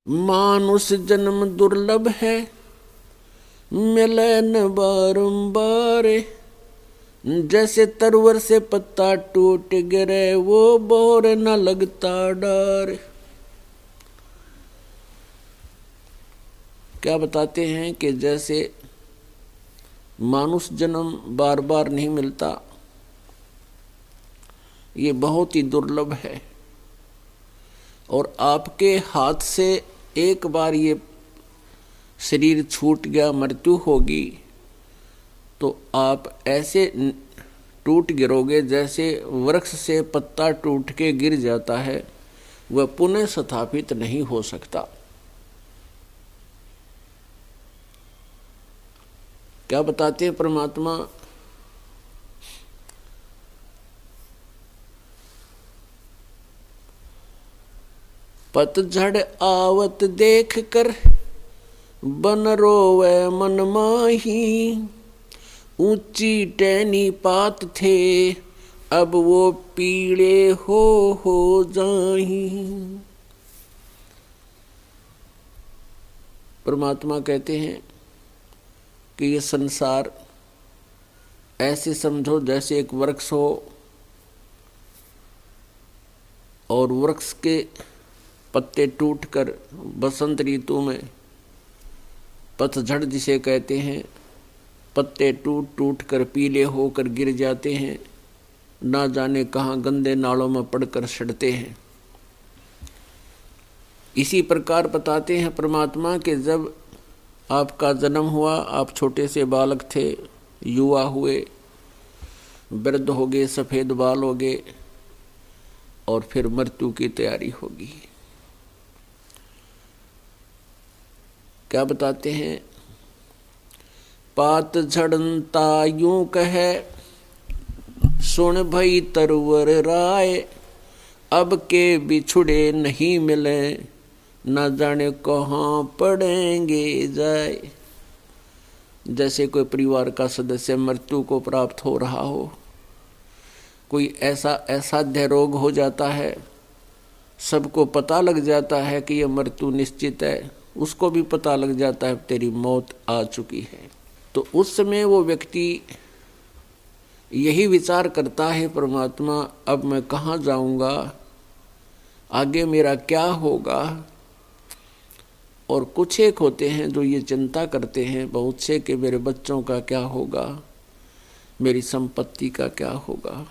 मानुष जन्म दुर्लभ है, मिले न बारंबार। जैसे तरवर से पत्ता टूट गिरे, वो बोर न लगता डार। क्या बताते हैं कि जैसे मानुष जन्म बार बार नहीं मिलता, ये बहुत ही दुर्लभ है। और आपके हाथ से एक बार ये शरीर छूट गया, मृत्यु होगी, तो आप ऐसे टूट गिरोगे जैसे वृक्ष से पत्ता टूट के गिर जाता है, वह पुनः स्थापित नहीं हो सकता। क्या बताते हैं परमात्मा? पतझड़ आवत देख कर बन रोवे मन माही। ऊंची टहनी पात थे, अब वो पीले हो जाही। परमात्मा कहते हैं कि ये संसार ऐसे समझो जैसे एक वृक्ष हो, और वृक्ष के पत्ते टूटकर बसंत ऋतु में पतझड़ जिसे कहते हैं, पत्ते टूट टूट कर पीले होकर गिर जाते हैं, ना जाने कहाँ गंदे नालों में पड़कर सड़ते हैं। इसी प्रकार बताते हैं परमात्मा कि जब आपका जन्म हुआ, आप छोटे से बालक थे, युवा हुए, वृद्ध हो गए, सफ़ेद बाल हो गए, और फिर मृत्यु की तैयारी होगी। क्या बताते हैं? पात झड़नता यूं कहे, सुन भई तरवर राय। अब के बिछुड़े नहीं मिले, न जाने कहाँ पड़ेंगे जाए। जैसे कोई परिवार का सदस्य मृत्यु को प्राप्त हो रहा हो, कोई ऐसा असाध्य रोग हो जाता है, सबको पता लग जाता है कि यह मृत्यु निश्चित है, उसको भी पता लग जाता है तेरी मौत आ चुकी है, तो उस समय वो व्यक्ति यही विचार करता है, परमात्मा अब मैं कहाँ जाऊंगा, आगे मेरा क्या होगा। और कुछ एक होते हैं जो ये चिंता करते हैं बहुत से कि मेरे बच्चों का क्या होगा, मेरी संपत्ति का क्या होगा।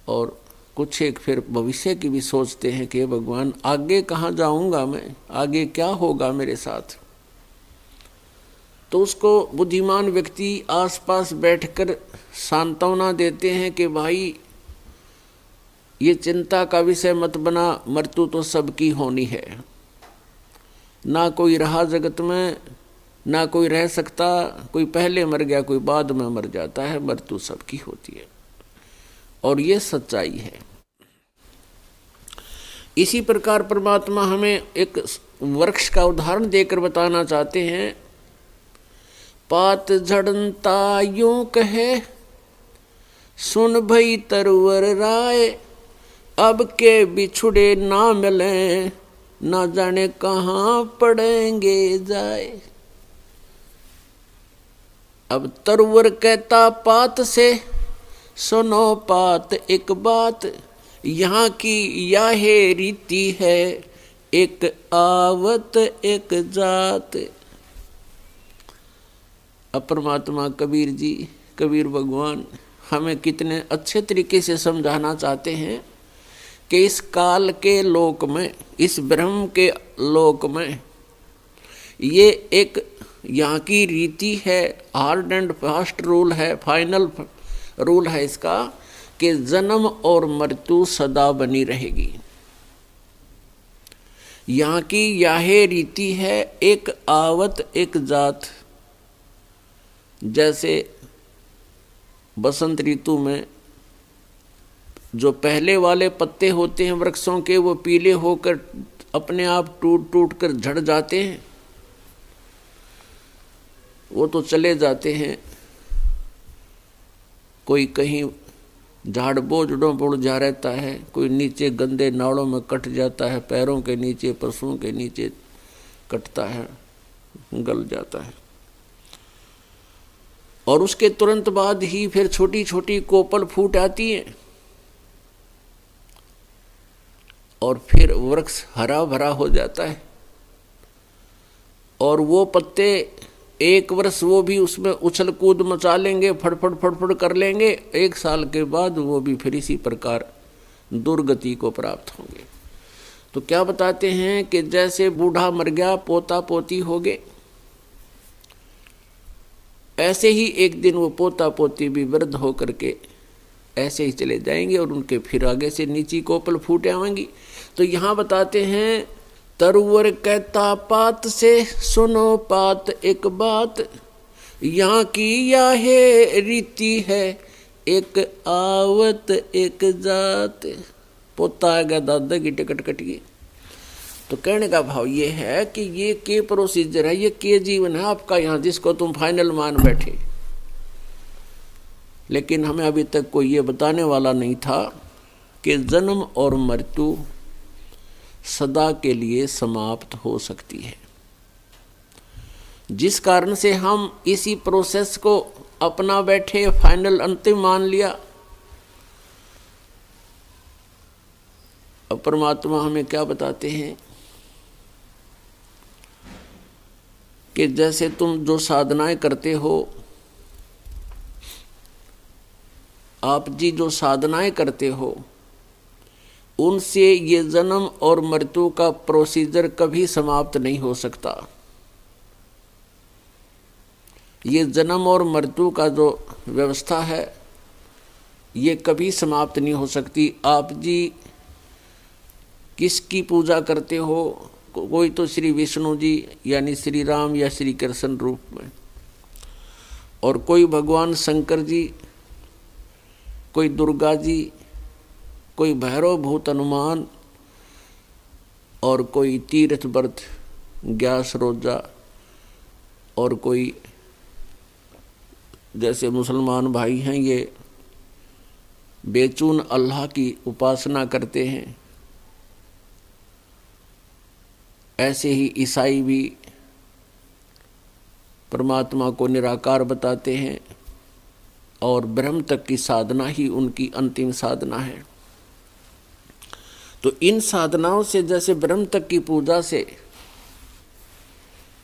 और कुछ एक फिर भविष्य की भी सोचते हैं कि भगवान आगे कहाँ जाऊंगा मैं, आगे क्या होगा मेरे साथ। तो उसको बुद्धिमान व्यक्ति आसपास बैठकर सांत्वना देते हैं कि भाई ये चिंता का विषय मत बना, मृत्यु तो सबकी होनी है, ना कोई रहा जगत में, ना कोई रह सकता, कोई पहले मर गया, कोई बाद में मर जाता है, मृत्यु सबकी होती है, और ये सच्चाई है। इसी प्रकार परमात्मा हमें एक वृक्ष का उदाहरण देकर बताना चाहते हैं। पात झड़नता यूं कहे, सुन भई तरवर राय। अब के बिछुड़े ना मिले, ना जाने कहाँ पड़ेंगे जाए। अब तरवर कहता पात से, सुनो पात एक बात। यहाँ की यह रीति है, एक आवत एक जात। अब परमात्मा कबीर जी, कबीर भगवान हमें कितने अच्छे तरीके से समझाना चाहते हैं कि इस काल के लोक में, इस ब्रह्म के लोक में, ये एक यहाँ की रीति है, हार्ड एंड फास्ट रूल है, फाइनल रूल है इसका, कि जन्म और मृत्यु सदा बनी रहेगी। यहाँ की यह रीति है, एक आवत एक जात। जैसे बसंत ऋतु में जो पहले वाले पत्ते होते हैं वृक्षों के, वो पीले होकर अपने आप टूट टूट कर झड़ जाते हैं, वो तो चले जाते हैं, कोई कहीं झाड़ बोझड़ों पर जा रहता है, कोई नीचे गंदे नालों में कट जाता है, पैरों के नीचे, पशुओं के नीचे कटता है, गल जाता है। और उसके तुरंत बाद ही फिर छोटी छोटी कोपल फूट आती है और फिर वृक्ष हरा भरा हो जाता है। और वो पत्ते एक वर्ष वो भी उसमें उछल कूद मचा लेंगे, फड़फड़ फड़फड़ कर लेंगे, 1 साल के बाद वो भी फिर इसी प्रकार दुर्गति को प्राप्त होंगे। तो क्या बताते हैं कि जैसे बूढ़ा मर गया, पोता पोती हो गए, ऐसे ही एक दिन वो पोता पोती भी वृद्ध होकर के ऐसे ही चले जाएंगे और उनके फिर आगे से नीची कोपल फूटे आएंगी। तो यहाँ बताते हैं, तरुवर कहता पात से सुनो पात एक बात, यहाँ की यह रीति है एक आवत एक जात। पोता आ गया, दादा की टिकट कट गई। तो कहने का भाव ये है कि ये के प्रोसीजर है, ये के जीवन है आपका यहाँ, जिसको तुम फाइनल मान बैठे। लेकिन हमें अभी तक कोई ये बताने वाला नहीं था कि जन्म और मृत्यु सदा के लिए समाप्त हो सकती है, जिस कारण से हम इसी प्रोसेस को अपना बैठे, फाइनल अंतिम मान लिया। अब परमात्मा हमें क्या बताते हैं कि जैसे तुम जो साधनाएं करते हो, आप जी जो साधनाएं करते हो, उनसे ये जन्म और मृत्यु का प्रोसीजर कभी समाप्त नहीं हो सकता। ये जन्म और मृत्यु का जो व्यवस्था है, ये कभी समाप्त नहीं हो सकती। आप जी किसकी पूजा करते हो? कोई तो श्री विष्णु जी यानी श्री राम या श्री कृष्ण रूप में, और कोई भगवान शंकर जी, कोई दुर्गा जी, कोई भैरव भूत हनुमान, और कोई तीर्थ व्रत ग्यास रोजा, और कोई जैसे मुसलमान भाई हैं ये बेचून अल्लाह की उपासना करते हैं, ऐसे ही ईसाई भी परमात्मा को निराकार बताते हैं, और ब्रह्म तक की साधना ही उनकी अंतिम साधना है। तो इन साधनाओं से, जैसे ब्रह्म तक की पूजा से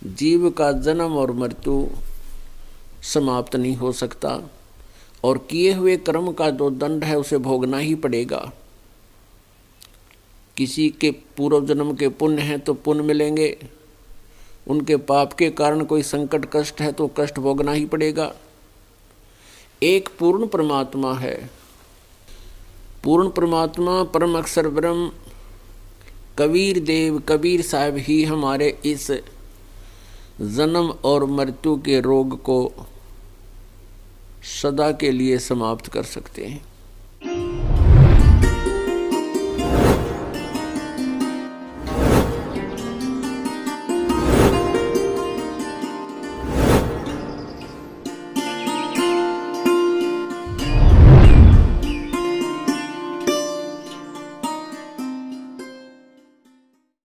जीव का जन्म और मृत्यु समाप्त नहीं हो सकता, और किए हुए कर्म का जो दंड है उसे भोगना ही पड़ेगा। किसी के पूर्व जन्म के पुण्य हैं तो पुण्य मिलेंगे, उनके पाप के कारण कोई संकट कष्ट है तो कष्ट भोगना ही पड़ेगा। एक पूर्ण परमात्मा है, पूर्ण परमात्मा परम अक्षर ब्रह्म कबीर देव कबीर साहब ही हमारे इस जन्म और मृत्यु के रोग को सदा के लिए समाप्त कर सकते हैं।